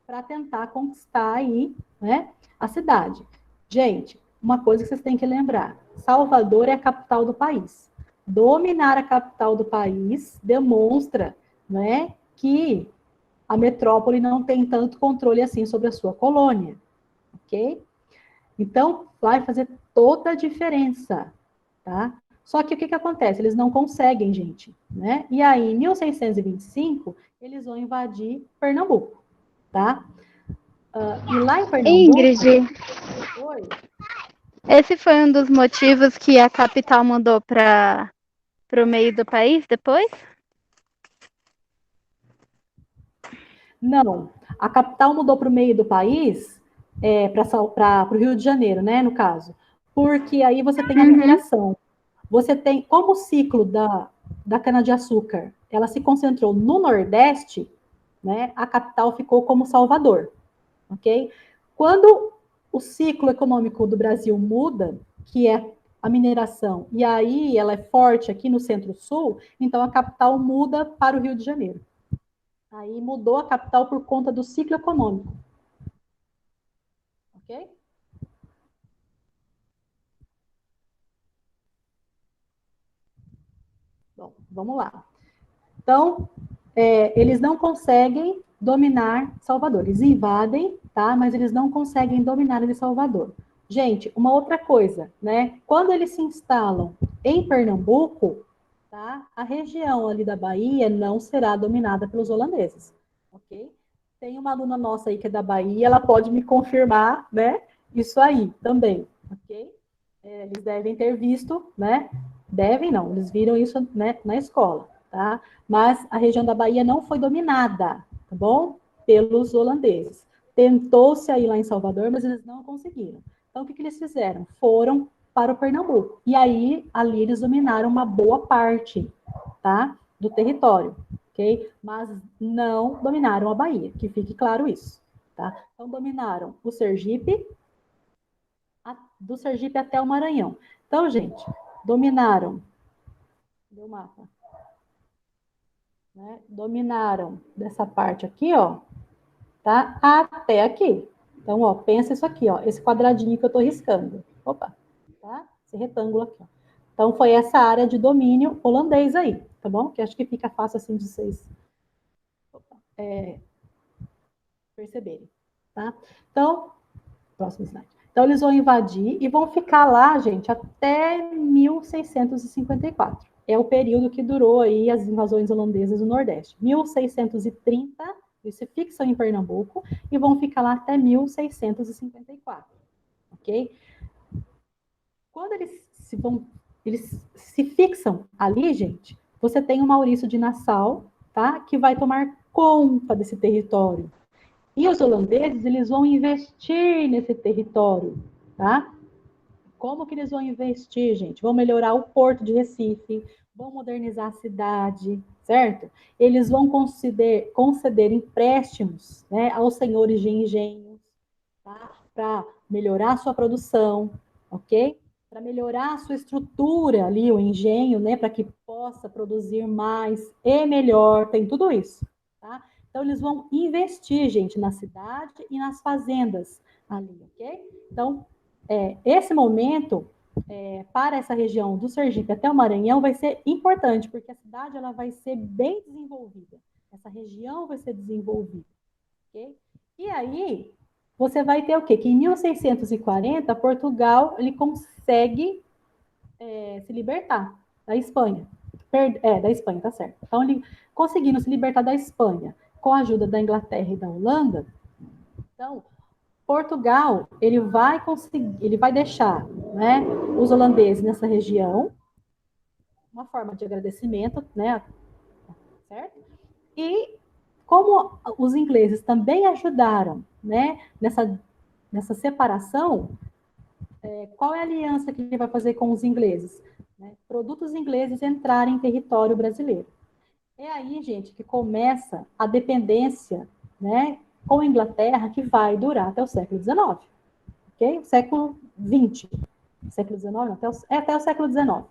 para tentar conquistar aí, né, a cidade. Gente, uma coisa que vocês têm que lembrar: Salvador é a capital do país. Dominar a capital do país demonstra, né, que a metrópole não tem tanto controle assim sobre a sua colônia, ok? Então, vai fazer toda a diferença, tá? Só que o que acontece? Eles não conseguem, gente, né? E aí, em 1625, eles vão invadir Pernambuco, tá? E lá em Pernambuco... Ingrid, Oi? esse foi um dos motivos que a capital mudou para o meio do país depois? Não, a capital mudou para o meio do país, para o Rio de Janeiro, né, no caso, porque aí você tem a mineração. Você tem, como o ciclo da cana-de-açúcar, ela se concentrou no Nordeste, né, a capital ficou como Salvador, ok? Quando o ciclo econômico do Brasil muda, que é a mineração, e aí ela é forte aqui no Centro-Sul, então a capital muda para o Rio de Janeiro. Aí mudou a capital por conta do ciclo econômico. Ok? Bom, vamos lá. Então, eles não conseguem dominar Salvador. Eles invadem, tá? Mas eles não conseguem dominar de Salvador. Gente, uma outra coisa, né? Quando eles se instalam em Pernambuco, tá? A região ali da Bahia não será dominada pelos holandeses, ok? Tem uma aluna nossa aí que é da Bahia, ela pode me confirmar, né? Isso aí também, ok? Eles devem ter visto, né? Devem não, eles viram isso, né, na escola, tá? Mas a região da Bahia não foi dominada, tá bom? Pelos holandeses. Tentou-se aí lá em Salvador, mas eles não conseguiram. Então, o que eles fizeram? Foram para o Pernambuco. E aí, ali eles dominaram uma boa parte, tá? Do território, ok? Mas não dominaram a Bahia, que fique claro isso, tá? Então, dominaram o Sergipe, do Sergipe até o Maranhão. Então, gente, dominaram, deu o mapa, né? Dominaram dessa parte aqui, ó, tá? Até aqui. Então, ó, pensa isso aqui, ó, esse quadradinho que eu tô riscando. Opa, tá? Esse retângulo aqui, ó. Então, foi essa área de domínio holandês aí, tá bom? Que acho que fica fácil assim de vocês perceberem, tá? Então, próximo slide. Então, eles vão invadir e vão ficar lá, gente, até 1654. É o período que durou aí as invasões holandesas no Nordeste. 1630, eles se fixam em Pernambuco e vão ficar lá até 1654, ok? Quando eles se fixam ali, gente, você tem o Maurício de Nassau, tá? Que vai tomar conta desse território. E os holandeses, eles vão investir nesse território, tá? Como que eles vão investir, gente? Vão melhorar o porto de Recife, vão modernizar a cidade, certo? Eles vão conceder empréstimos, né, aos senhores de engenhos, tá? Para melhorar a sua produção, ok? Para melhorar a sua estrutura ali, o engenho, né, para que possa produzir mais e melhor, tem tudo isso, tá? Então, eles vão investir, gente, na cidade e nas fazendas ali, ok? Então, esse momento, para essa região do Sergipe até o Maranhão, vai ser importante, porque a cidade ela vai ser bem desenvolvida. Essa região vai ser desenvolvida, ok? E aí, você vai ter o quê? Que em 1640, Portugal ele consegue se libertar da Espanha. Da Espanha, tá certo. Então, ele conseguindo se libertar da Espanha com a ajuda da Inglaterra e da Holanda, então, Portugal, ele vai deixar, né, os holandeses nessa região, uma forma de agradecimento, né, certo? E como os ingleses também ajudaram, né, nessa separação, qual é a aliança que ele vai fazer com os ingleses? Né? Produtos ingleses entrarem em território brasileiro. É aí, gente, que começa a dependência, né, com a Inglaterra, que vai durar até o século XIX, ok? Século XX, século XIX, até o século XIX.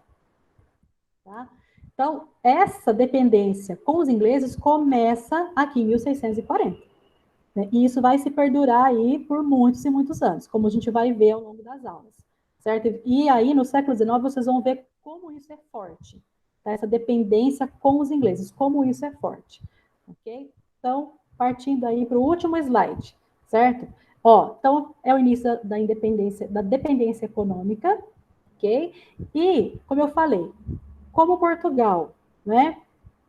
Tá? Então, essa dependência com os ingleses começa aqui em 1640. Né? E isso vai se perdurar aí por muitos e muitos anos, como a gente vai ver ao longo das aulas. Certo? E aí, no século XIX, vocês vão ver como isso é forte. Tá? Essa dependência com os ingleses, como isso é forte. Ok? Então, partindo aí para o último slide, certo? Ó, então, é o início da independência, da dependência econômica, ok? E, como eu falei, como Portugal, né,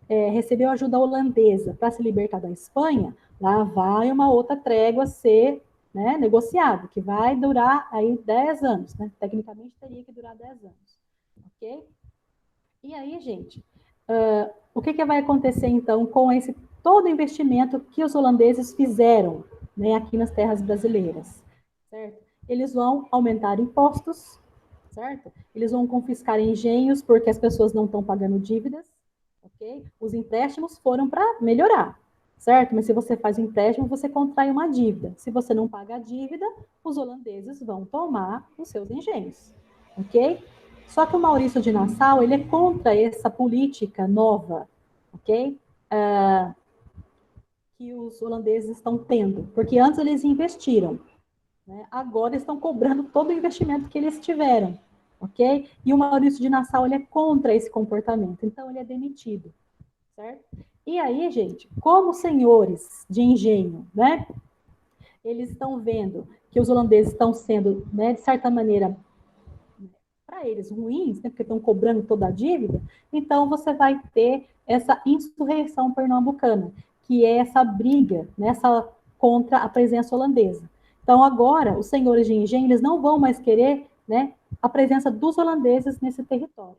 recebeu ajuda holandesa para se libertar da Espanha, lá vai uma outra trégua ser, né, negociada, que vai durar aí 10 anos, né? Tecnicamente teria que durar 10 anos, ok? E aí, gente, o que vai acontecer então com esse todo o investimento que os holandeses fizeram, né, aqui nas terras brasileiras, certo? Eles vão aumentar impostos, certo? Eles vão confiscar engenhos porque as pessoas não estão pagando dívidas, ok? Os empréstimos foram para melhorar, certo? Mas se você faz um empréstimo, você contrai uma dívida. Se você não paga a dívida, os holandeses vão tomar os seus engenhos, ok? Só que o Maurício de Nassau, ele é contra essa política nova, ok? Que os holandeses estão tendo, porque antes eles investiram, né? Agora estão cobrando todo o investimento que eles tiveram, ok? E o Maurício de Nassau, ele é contra esse comportamento, então ele é demitido, certo? E aí, gente, como senhores de engenho, né? Eles estão vendo que os holandeses estão sendo, né, de certa maneira, para eles ruins, né, porque estão cobrando toda a dívida, então você vai ter essa insurreição pernambucana, que é essa briga, nessa contra a presença holandesa. Então agora os senhores de engenho eles não vão mais querer, né, a presença dos holandeses nesse território.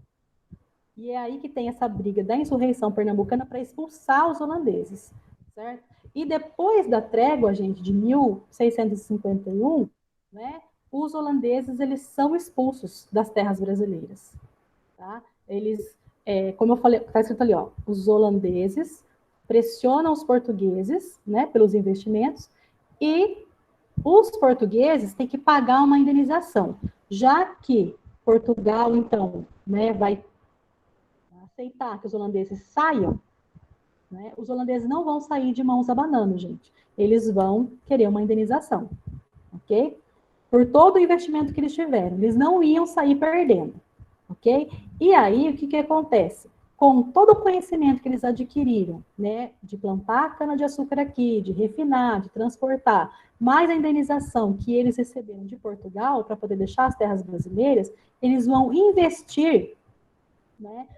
E é aí que tem essa briga da insurreição pernambucana para expulsar os holandeses, certo? E depois da trégua, gente, de 1651, né, os holandeses eles são expulsos das terras brasileiras, tá? Eles, como eu falei, está escrito ali, ó, os holandeses pressionam os portugueses, né, pelos investimentos e os portugueses têm que pagar uma indenização, já que Portugal, então, né, vai aceitar que os holandeses saiam, né, os holandeses não vão sair de mãos abanando, gente. Eles vão querer uma indenização, ok? Por todo o investimento que eles tiveram. Eles não iam sair perdendo, ok? E aí, o que acontece? Com todo o conhecimento que eles adquiriram, né, de plantar cana-de-açúcar aqui, de refinar, de transportar, mais a indenização que eles receberam de Portugal para poder deixar as terras brasileiras, eles vão investir, né,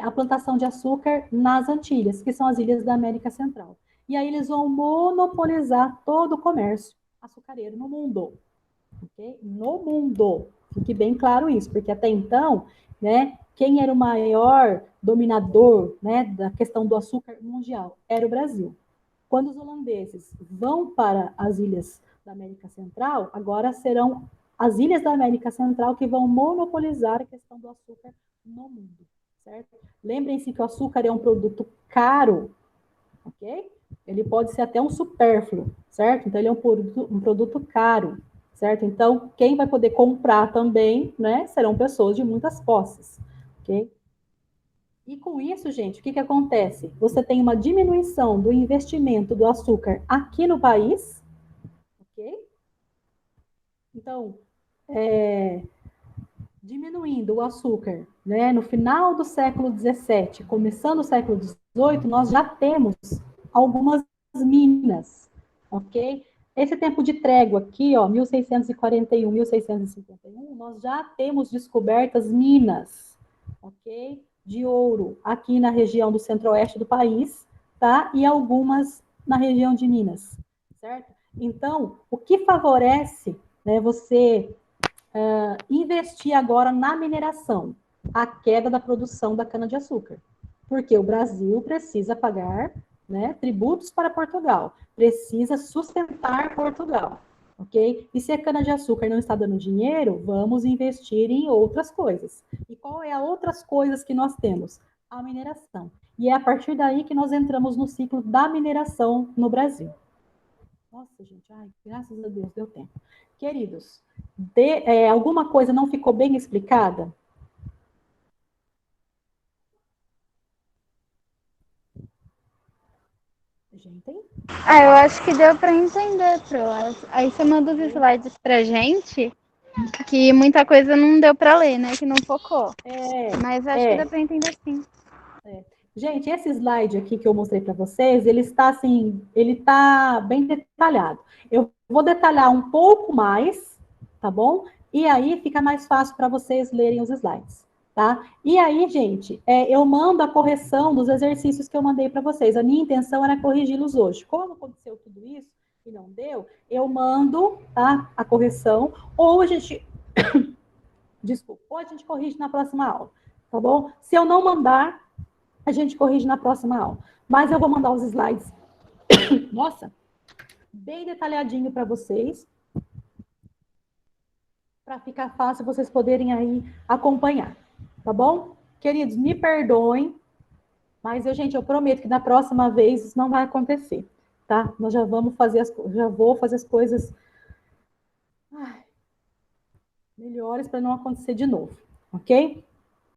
a plantação de açúcar nas Antilhas, que são as ilhas da América Central. E aí eles vão monopolizar todo o comércio açucareiro no mundo. Okay? No mundo. Fique bem claro isso, porque até então, né, quem era o maior dominador, né, da questão do açúcar mundial era o Brasil. Quando os holandeses vão para as ilhas da América Central, agora serão as ilhas da América Central que vão monopolizar a questão do açúcar no mundo, certo? Lembrem-se que o açúcar é um produto caro, ok? Ele pode ser até um supérfluo, certo? Então, ele é um produto caro, certo? Então, quem vai poder comprar também, né, serão pessoas de muitas posses, ok? E com isso, gente, o que acontece? Você tem uma diminuição do investimento do açúcar aqui no país, ok? Então, diminuindo o açúcar, né, no final do século XVII, começando o século XVIII, nós já temos algumas minas, ok? Esse tempo de trégua aqui, ó, 1641, 1651, nós já temos descobertas minas, ok? De ouro aqui na região do centro-oeste do país, tá? E algumas na região de Minas, certo? Então, o que favorece, né, você investir agora na mineração, a queda da produção da cana-de-açúcar. Porque o Brasil precisa pagar, né, tributos para Portugal, precisa sustentar Portugal, ok? E se a cana-de-açúcar não está dando dinheiro, vamos investir em outras coisas. E qual é a outras coisas que nós temos? A mineração. E é a partir daí que nós entramos no ciclo da mineração no Brasil. Nossa, gente, ai, graças a Deus, deu tempo. Queridos, alguma coisa não ficou bem explicada? gente, hein? Ah, eu acho que deu para entender, Pro. Aí você manda os slides pra gente, que muita coisa não deu para ler, né? Que não focou. Mas acho que dá para entender sim. Gente, esse slide aqui que eu mostrei para vocês, ele está assim, ele está bem detalhado. Eu vou detalhar um pouco mais, tá bom? E aí fica mais fácil para vocês lerem os slides, tá? E aí, gente, eu mando a correção dos exercícios que eu mandei para vocês. A minha intenção era corrigi-los hoje. Como aconteceu tudo isso e não deu, eu mando, tá, a correção, ou a gente desculpa, ou a gente corrige na próxima aula, tá bom? Se eu não mandar, a gente corrige na próxima aula. Mas eu vou mandar os slides, nossa, bem detalhadinho para vocês, para ficar fácil vocês poderem aí acompanhar, tá bom? Queridos, me perdoem, mas gente, eu prometo que na próxima vez isso não vai acontecer, tá? Nós já vamos fazer já vou fazer as coisas melhores para não acontecer de novo, ok?